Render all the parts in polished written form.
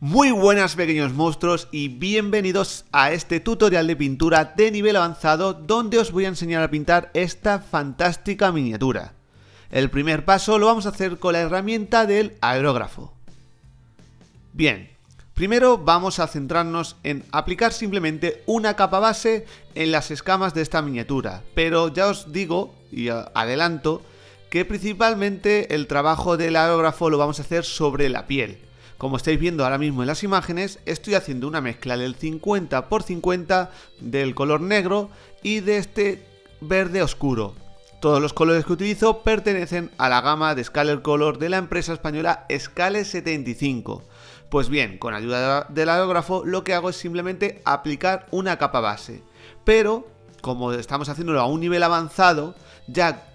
Muy buenas pequeños monstruos y bienvenidos a este tutorial de pintura de nivel avanzado donde os voy a enseñar a pintar esta fantástica miniatura. El primer paso lo vamos a hacer con la herramienta del aerógrafo. Bien, primero vamos a centrarnos en aplicar simplemente una capa base en las escamas de esta miniatura, pero ya os digo y adelanto que principalmente el trabajo del aerógrafo lo vamos a hacer sobre la piel. Como estáis viendo ahora mismo en las imágenes, estoy haciendo una mezcla del 50 por 50 del color negro y de este verde oscuro. Todos los colores que utilizo pertenecen a la gama de Scaler Color de la empresa española Scale 75. Pues bien, con ayuda del aerógrafo lo que hago es simplemente aplicar una capa base. Pero, como estamos haciéndolo a un nivel avanzado, ya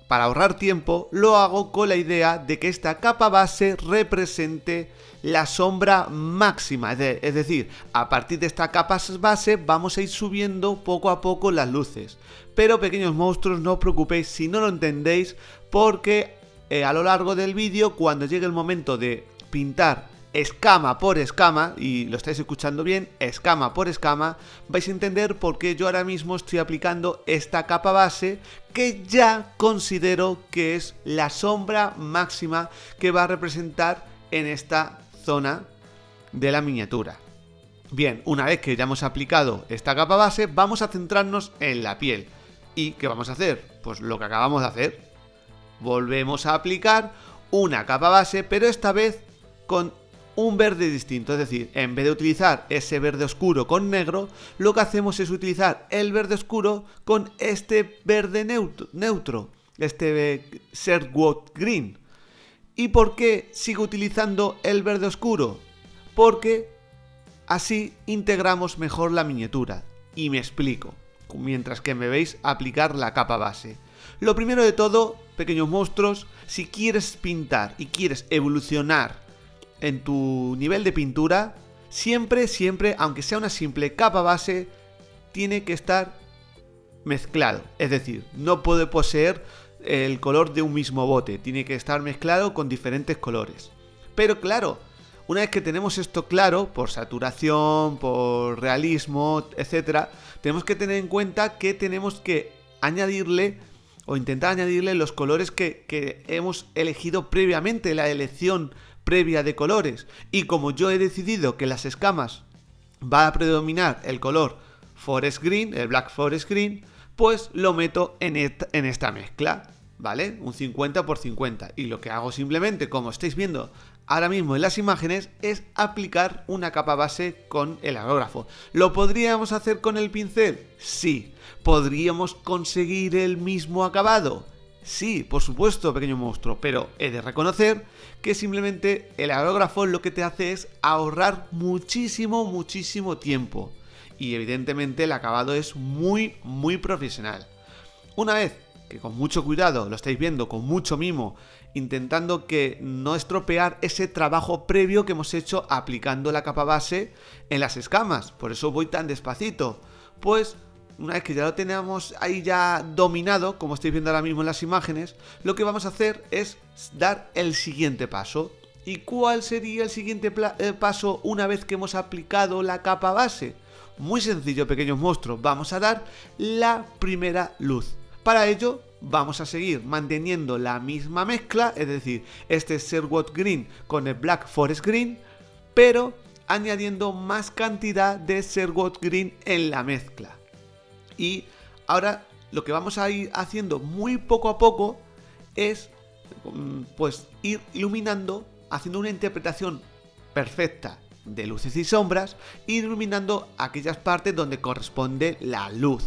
para ahorrar tiempo, lo hago con la idea de que esta capa base represente la sombra máxima. Es decir, a partir de esta capa base vamos a ir subiendo poco a poco las luces. Pero pequeños monstruos, no os preocupéis si no lo entendéis, porque a lo largo del vídeo, cuando llegue el momento de pintar escama por escama, y lo estáis escuchando bien, escama por escama, vais a entender por qué yo ahora mismo estoy aplicando esta capa base que ya considero que es la sombra máxima que va a representar en esta zona de la miniatura. Bien, una vez que ya hemos aplicado esta capa base, vamos a centrarnos en la piel. ¿Y qué vamos a hacer? Pues lo que acabamos de hacer. Volvemos a aplicar una capa base, pero esta vez con un verde distinto, es decir, en vez de utilizar ese verde oscuro con negro, lo que hacemos es utilizar el verde oscuro con este verde neutro, este Sherwood Green. ¿Y por qué sigo utilizando el verde oscuro? Porque así integramos mejor la miniatura. Y me explico, mientras que me veis aplicar la capa base. Lo primero de todo, pequeños monstruos, si quieres pintar y quieres evolucionar en tu nivel de pintura, siempre, aunque sea una simple capa base, tiene que estar mezclado. Es decir, no puede poseer el color de un mismo bote, tiene que estar mezclado con diferentes colores. Pero claro, una vez que tenemos esto claro, por saturación, por realismo, etc., tenemos que tener en cuenta que tenemos que añadirle o intentar añadirle los colores que hemos elegido previamente, la elección previa de colores. Y como yo he decidido que las escamas va a predominar el color Forest Green, el Black Forest Green, pues lo meto en esta mezcla, ¿vale? Un 50 por 50. Y lo que hago simplemente, como estáis viendo ahora mismo en las imágenes, es aplicar una capa base con el aerógrafo. ¿Lo podríamos hacer con el pincel? Sí. ¿Podríamos conseguir el mismo acabado? Sí, por supuesto, pequeño monstruo, pero he de reconocer que simplemente el aerógrafo lo que te hace es ahorrar muchísimo tiempo. Y evidentemente el acabado es muy profesional. Una vez que con mucho cuidado, lo estáis viendo, con mucho mimo, intentando que no estropear ese trabajo previo que hemos hecho aplicando la capa base en las escamas. Por eso voy tan despacito. Pues una vez que ya lo tenemos ahí ya dominado, como estáis viendo ahora mismo en las imágenes, lo que vamos a hacer es dar el siguiente paso. ¿Y cuál sería el siguiente paso una vez que hemos aplicado la capa base? Muy sencillo, pequeños monstruos, vamos a dar la primera luz. Para ello vamos a seguir manteniendo la misma mezcla, es decir, este Sherwood Green con el Black Forest Green, pero añadiendo más cantidad de Sherwood Green en la mezcla. Y ahora lo que vamos a ir haciendo muy poco a poco es pues ir iluminando, haciendo una interpretación perfecta de luces y sombras, ir iluminando aquellas partes donde corresponde la luz.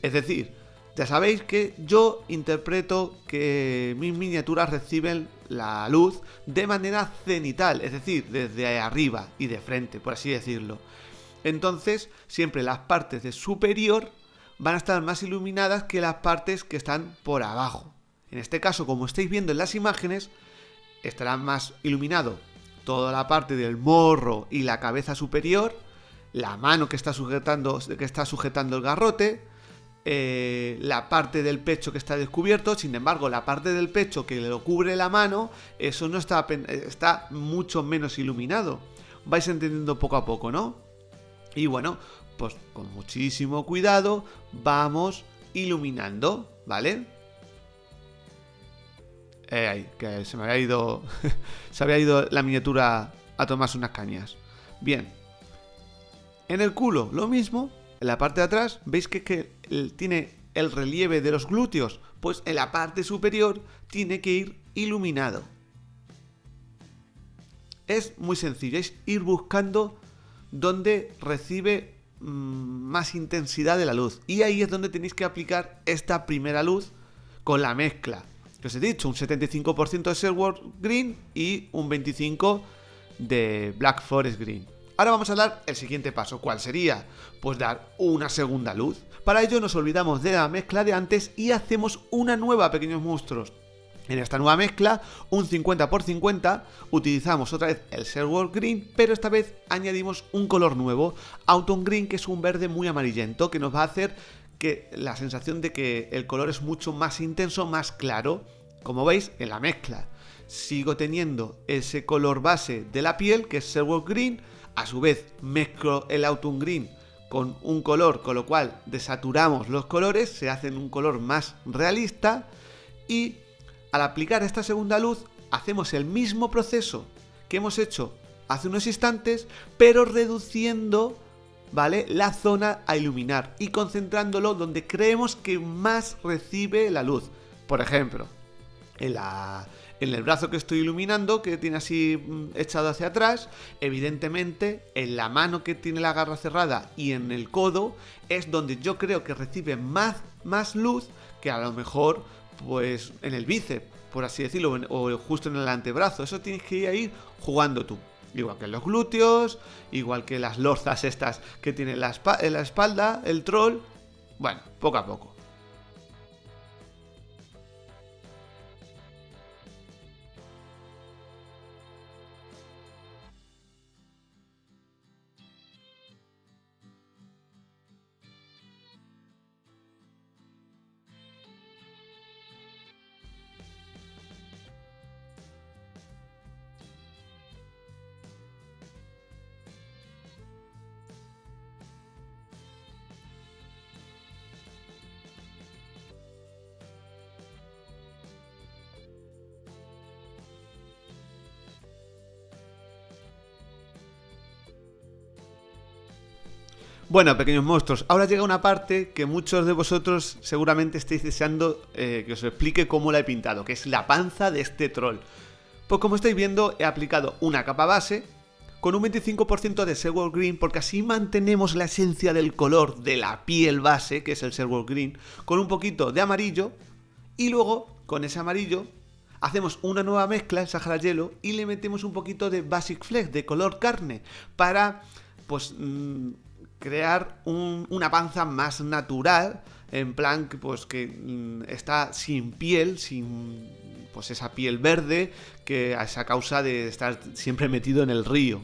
Es decir, ya sabéis que yo interpreto que mis miniaturas reciben la luz de manera cenital, es decir, desde arriba y de frente, por así decirlo. Entonces, siempre las partes de superior van a estar más iluminadas que las partes que están por abajo. En este caso, como estáis viendo en las imágenes, estará más iluminado toda la parte del morro y la cabeza superior, la mano que está sujetando el garrote, la parte del pecho que está descubierto. Sin embargo, la parte del pecho que lo cubre la mano, eso no está mucho menos iluminado. vais entendiendo poco a poco, ¿no? Y bueno, pues con muchísimo cuidado vamos iluminando, ¿vale? Que se me había ido se había ido la miniatura a tomarse unas cañas. Bien. En el culo, lo mismo. En la parte de atrás, ¿veis que tiene el relieve de los glúteos? Pues en la parte superior tiene que ir iluminado. Es muy sencillo, es ir buscando donde recibe más intensidad de la luz. Y ahí es donde tenéis que aplicar esta primera luz con la mezcla. Que os he dicho, un 75% de Silver Green y un 25% de Black Forest Green. Ahora vamos a dar el siguiente paso. ¿Cuál sería? Pues dar una segunda luz. Para ello nos olvidamos de la mezcla de antes y hacemos una nueva, pequeños monstruos. En esta nueva mezcla, un 50x50, utilizamos otra vez el Silver Green, pero esta vez añadimos un color nuevo, Autumn Green, que es un verde muy amarillento, que nos va a hacer que la sensación de que el color es mucho más intenso, más claro. Como veis, en la mezcla sigo teniendo ese color base de la piel, que es Silver Green. A su vez, mezclo el Autumn Green con un color, con lo cual desaturamos los colores, se hacen un color más realista. Y al aplicar esta segunda luz, hacemos el mismo proceso que hemos hecho hace unos instantes, pero reduciendo, ¿vale?, la zona a iluminar y concentrándolo donde creemos que más recibe la luz. Por ejemplo, en el brazo que estoy iluminando, que tiene así echado hacia atrás, evidentemente en la mano que tiene la garra cerrada y en el codo es donde yo creo que recibe más luz que a lo mejor pues en el bíceps, por así decirlo, o justo en el antebrazo. Eso tienes que ir jugando tú. Igual que en los glúteos, igual que las lorzas estas que tiene en la espalda, el troll. Bueno, poco a poco. Bueno, pequeños monstruos, ahora llega una parte que muchos de vosotros seguramente estéis deseando que os explique cómo la he pintado, que es la panza de este troll. Pues como estáis viendo, he aplicado una capa base con un 25% de Silver Green, porque así mantenemos la esencia del color de la piel base, que es el Silver Green, con un poquito de amarillo, y luego, con ese amarillo, hacemos una nueva mezcla, el Sahara Yellow, y le metemos un poquito de Basic Flex, de color carne, para, pues, crear una panza más natural, en plan pues que está sin piel, sin pues esa piel verde que es a causa de estar siempre metido en el río.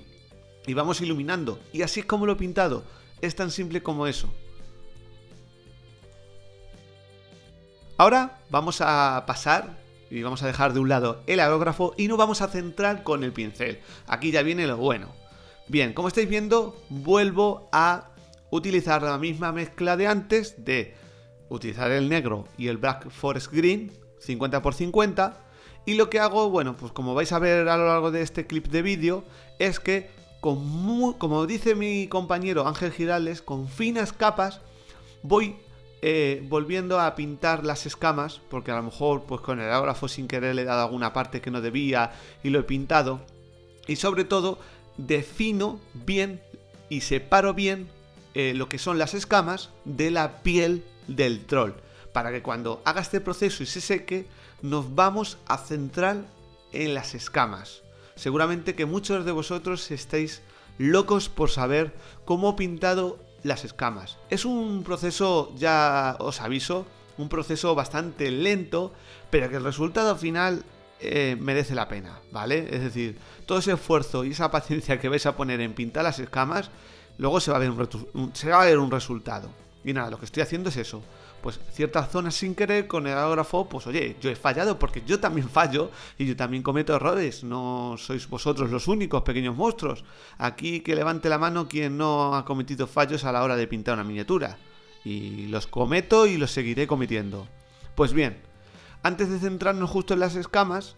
Y vamos iluminando, y así es como lo he pintado, es tan simple como eso. Ahora vamos a pasar y vamos a dejar de un lado el aerógrafo y nos vamos a centrar con el pincel. Aquí ya viene lo bueno. Bien, como estáis viendo, vuelvo a utilizar la misma mezcla de antes, de utilizar el negro y el Black Forest Green, 50x50, y lo que hago, bueno, pues como vais a ver a lo largo de este clip de vídeo, es que, como dice mi compañero Ángel Girales, con finas capas, voy volviendo a pintar las escamas, porque a lo mejor pues con el aerógrafo sin querer le he dado alguna parte que no debía y lo he pintado, y sobre todo defino bien y separo bien lo que son las escamas de la piel del troll, para que cuando haga este proceso y se seque, nos vamos a centrar en las escamas. Seguramente que muchos de vosotros estáis locos por saber cómo he pintado las escamas. Es un proceso, ya os aviso, un proceso bastante lento, pero que el resultado final merece la pena, ¿vale? Es decir, todo ese esfuerzo y esa paciencia que vais a poner en pintar las escamas, luego se va a ver un resultado. Y nada, lo que estoy haciendo es eso, pues ciertas zonas sin querer con el aerógrafo, pues oye, yo he fallado porque yo también fallo y yo también cometo errores, no sois vosotros los únicos pequeños monstruos. Aquí que levante la mano quien no ha cometido fallos a la hora de pintar una miniatura. Y los cometo y los seguiré cometiendo. Pues bien, antes de centrarnos justo en las escamas,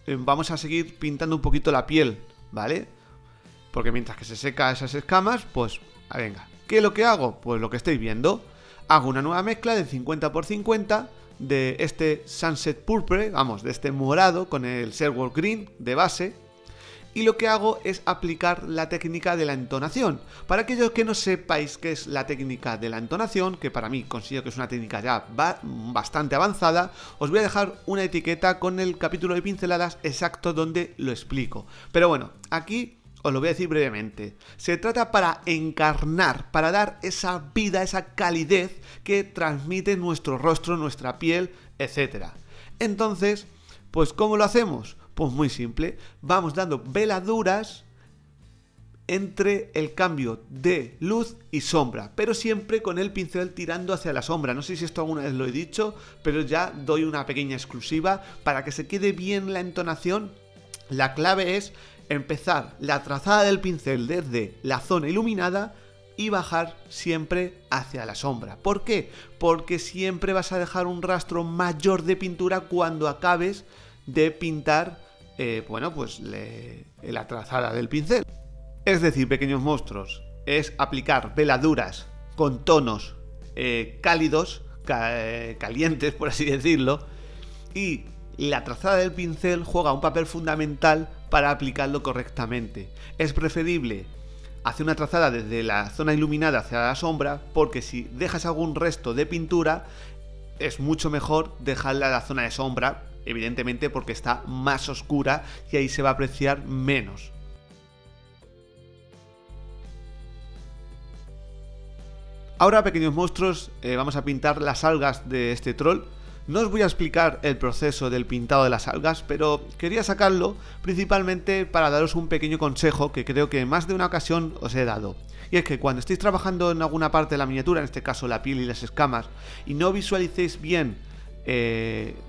vamos a seguir pintando un poquito la piel, ¿vale? Porque mientras que se seca esas escamas, pues, venga, ¿qué es lo que hago? Pues lo que estáis viendo. Hago una nueva mezcla de 50x50 de este Sunset Purple, vamos, de este morado con el Sherwood Green de base. Y lo que hago es aplicar la técnica de la entonación. Para aquellos que no sepáis qué es la técnica de la entonación, que para mí considero que es una técnica ya bastante avanzada, os voy a dejar una etiqueta con el capítulo de pinceladas exacto donde lo explico. Pero bueno, aquí os lo voy a decir brevemente. Se trata para encarnar, para dar esa vida, esa calidez que transmite nuestro rostro, nuestra piel, etc. Entonces, pues ¿cómo lo hacemos? Pues muy simple, vamos dando veladuras entre el cambio de luz y sombra, pero siempre con el pincel tirando hacia la sombra. No sé si esto alguna vez lo he dicho, pero ya doy una pequeña exclusiva para que se quede bien la entonación. La clave es empezar la trazada del pincel desde la zona iluminada y bajar siempre hacia la sombra. ¿Por qué? Porque siempre vas a dejar un rastro mayor de pintura cuando acabes de pintar, la trazada del pincel. Es decir, pequeños monstruos, es aplicar veladuras con tonos cálidos, calientes por así decirlo, y la trazada del pincel juega un papel fundamental para aplicarlo correctamente. Es preferible hacer una trazada desde la zona iluminada hacia la sombra, porque si dejas algún resto de pintura, es mucho mejor dejarla en la zona de sombra, evidentemente porque está más oscura y ahí se va a apreciar menos. Ahora, pequeños monstruos, vamos a pintar las algas de este troll. No os voy a explicar el proceso del pintado de las algas, pero quería sacarlo principalmente para daros un pequeño consejo que creo que en más de una ocasión os he dado. Y es que cuando estéis trabajando en alguna parte de la miniatura, en este caso la piel y las escamas, y no visualicéis bien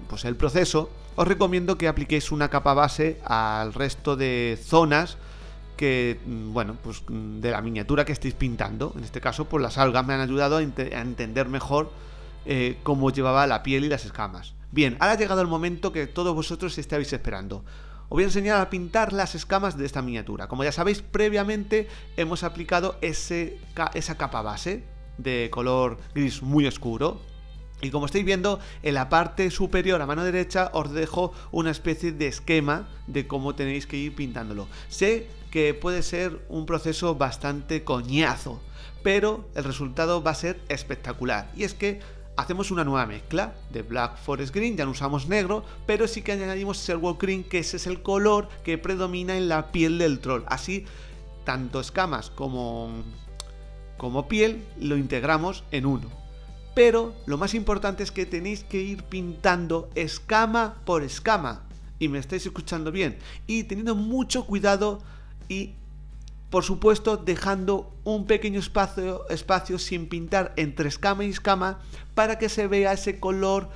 pues el proceso, os recomiendo que apliquéis una capa base al resto de zonas que, pues de la miniatura que estéis pintando. En este caso, pues las algas me han ayudado a entender mejor cómo llevaba la piel y las escamas. Bien, ahora ha llegado el momento que todos vosotros estáis esperando. Os voy a enseñar a pintar las escamas de esta miniatura. Como ya sabéis, previamente hemos aplicado esa capa base de color gris muy oscuro. Y como estáis viendo, en la parte superior a mano derecha os dejo una especie de esquema de cómo tenéis que ir pintándolo. Sé que puede ser un proceso bastante coñazo, pero el resultado va a ser espectacular. Y es que hacemos una nueva mezcla de Black Forest Green, ya no usamos negro, pero sí que añadimos Sherwood Green, que ese es el color que predomina en la piel del troll. Así, tanto escamas como piel lo integramos en uno. Pero lo más importante es que tenéis que ir pintando escama por escama. Y me estáis escuchando bien. Y teniendo mucho cuidado y, por supuesto, dejando un pequeño espacio sin pintar entre escama y escama para que se vea ese color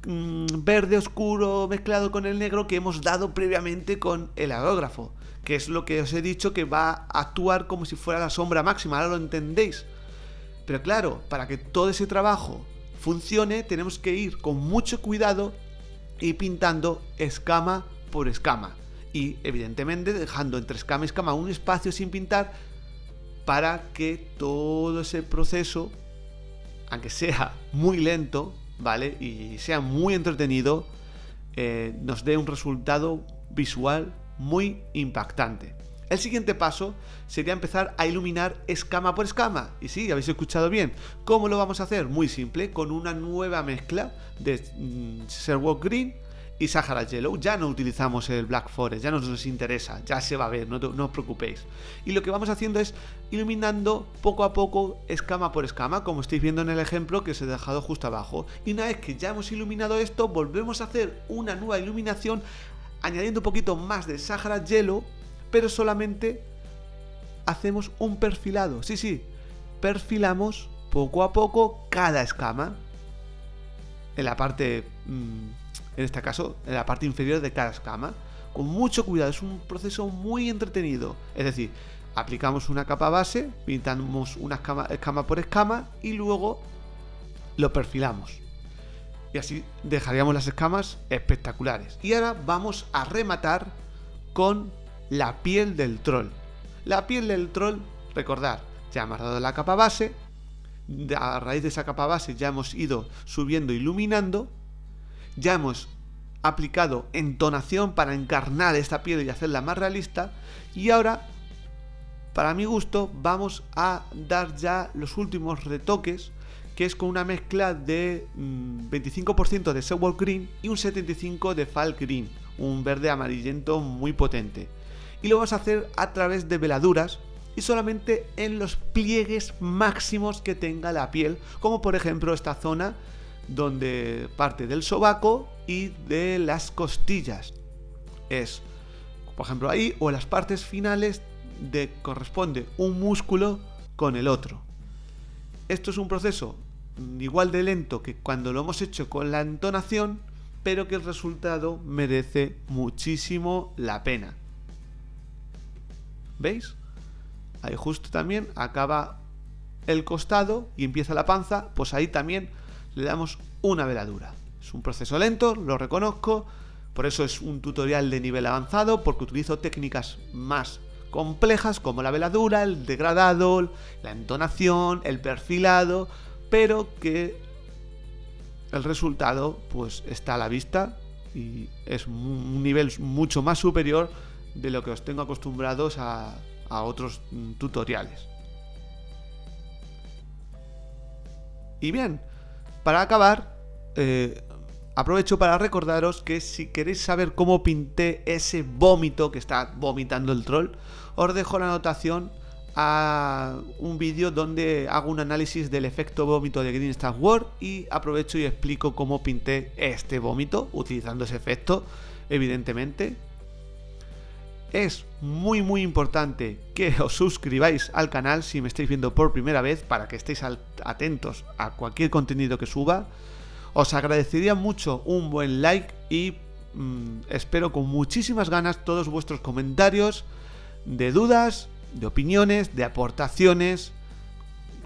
verde oscuro mezclado con el negro que hemos dado previamente con el aerógrafo. Que es lo que os he dicho, que va a actuar como si fuera la sombra máxima. Ahora lo entendéis. Pero claro, para que todo ese trabajo funcione, tenemos que ir con mucho cuidado y pintando escama por escama. Y evidentemente dejando entre escama y escama un espacio sin pintar para que todo ese proceso, aunque sea muy lento, ¿vale? Y sea muy entretenido, nos dé un resultado visual muy impactante. El siguiente paso sería empezar a iluminar escama por escama. Y sí, habéis escuchado bien. ¿Cómo lo vamos a hacer? Muy simple, con una nueva mezcla de Sherwood Green y Sahara Yellow. Ya no utilizamos el Black Forest, ya no nos interesa, ya se va a ver, no os preocupéis. Y lo que vamos haciendo es iluminando poco a poco, escama por escama, como estáis viendo en el ejemplo que os he dejado justo abajo. Y una vez que ya hemos iluminado esto, volvemos a hacer una nueva iluminación añadiendo un poquito más de Sahara Yellow, pero solamente hacemos un perfilado. Sí, perfilamos poco a poco cada escama. En la parte, en este caso, en la parte inferior de cada escama. Con mucho cuidado, es un proceso muy entretenido. Es decir, aplicamos una capa base, pintamos una escama por escama y luego lo perfilamos. Y así dejaríamos las escamas espectaculares. Y ahora vamos a rematar con la piel del troll. La piel del troll, recordad, ya hemos dado la capa base. A raíz de esa capa base ya hemos ido subiendo, iluminando. Ya hemos aplicado entonación para encarnar esta piel y hacerla más realista. Y ahora, para mi gusto, vamos a dar ya los últimos retoques, que es con una mezcla de 25% de Software Green y un 75% de Fall Green, un verde amarillento muy potente. Y lo vamos a hacer a través de veladuras y solamente en los pliegues máximos que tenga la piel, como por ejemplo esta zona donde parte del sobaco y de las costillas. Es, por ejemplo, ahí, o en las partes finales de corresponde un músculo con el otro. Esto es un proceso igual de lento que cuando lo hemos hecho con la entonación, pero que el resultado merece muchísimo la pena. ¿Veis? Ahí justo también acaba el costado y empieza la panza, pues ahí también le damos una veladura. Es un proceso lento, lo reconozco, por eso es un tutorial de nivel avanzado, porque utilizo técnicas más complejas como la veladura, el degradado, la entonación, el perfilado, pero que el resultado pues está a la vista y es un nivel mucho más superior de lo que os tengo acostumbrados a otros tutoriales. Y bien, para acabar, aprovecho para recordaros que si queréis saber cómo pinté ese vómito que está vomitando el troll, os dejo la anotación a un vídeo donde hago un análisis del efecto vómito de Green Star Wars y aprovecho y explico cómo pinté este vómito utilizando ese efecto, evidentemente. Es muy importante que os suscribáis al canal si me estáis viendo por primera vez, para que estéis atentos a cualquier contenido que suba. Os agradecería mucho un buen like y espero con muchísimas ganas todos vuestros comentarios, de dudas, de opiniones, de aportaciones.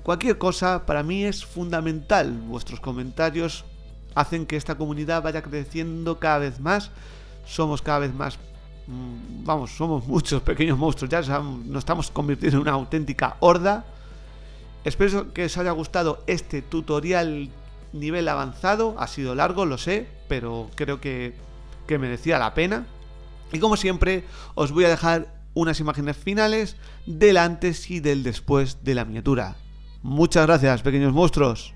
Cualquier cosa para mí es fundamental. Vuestros comentarios hacen que esta comunidad vaya creciendo cada vez más. Somos cada vez más, somos muchos pequeños monstruos, ya nos estamos convirtiendo en una auténtica horda. Espero que os haya gustado este tutorial nivel avanzado. Ha sido largo, lo sé, pero creo que merecía la pena. Y como siempre, os voy a dejar unas imágenes finales del antes y del después de la miniatura. Muchas gracias, pequeños monstruos.